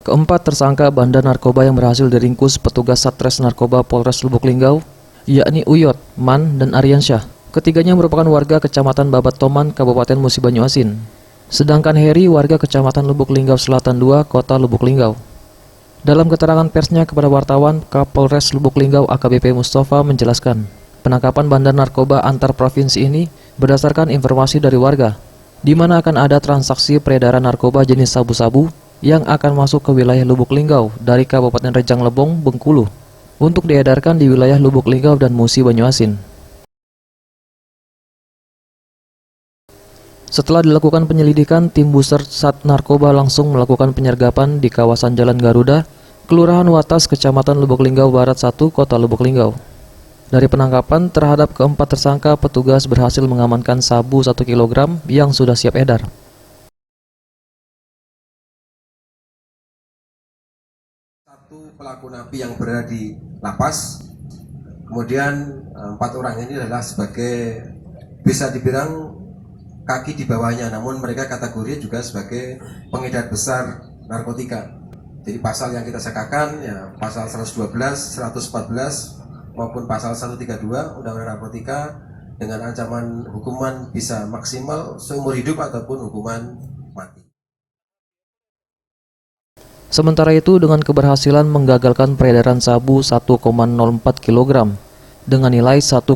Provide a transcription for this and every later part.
Keempat tersangka bandar narkoba yang berhasil diringkus petugas Satres Narkoba Polres Lubuk Linggau, yakni Uyot, Man, dan Aryansyah. Ketiganya merupakan warga Kecamatan Babat Toman, Kabupaten Musi Banyu Asin. Sedangkan Heri warga Kecamatan Lubuk Linggau Selatan 2, Kota Lubuk Linggau. Dalam keterangan persnya kepada wartawan, Kapolres Lubuk Linggau AKBP Mustafa menjelaskan, penangkapan bandar narkoba antar provinsi ini berdasarkan informasi dari warga, di mana akan ada transaksi peredaran narkoba jenis sabu-sabu yang akan masuk ke wilayah Lubuk Linggau dari Kabupaten Rejang Lebong, Bengkulu, untuk diedarkan di wilayah Lubuk Linggau dan Musi Banyu Asin. Setelah dilakukan penyelidikan, tim Buser Sat Narkoba langsung melakukan penyergapan di kawasan Jalan Garuda, Kelurahan Watas, Kecamatan Lubuk Linggau Barat 1, Kota Lubuk Linggau. Dari penangkapan terhadap keempat tersangka, petugas berhasil mengamankan sabu 1 kg yang sudah siap edar. Satu pelaku napi yang berada di lapas, kemudian 4 orang ini adalah sebagai, bisa dibilang kaki di bawahnya, namun mereka kategorinya juga sebagai pengedar besar narkotika. Jadi pasal yang kita sangkakan ya pasal 112, 114 maupun pasal 132 Undang-Undang Narkotika dengan ancaman hukuman bisa maksimal seumur hidup ataupun hukuman mati. Sementara itu, dengan keberhasilan menggagalkan peredaran sabu 1,04 kg dengan nilai 1,2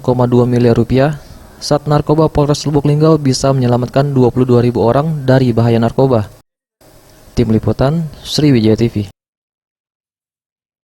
miliar rupiah, Sat Narkoba Polres Lubuk Linggau bisa menyelamatkan 22.000 orang dari bahaya narkoba. Tim Liputan, Sriwijaya TV.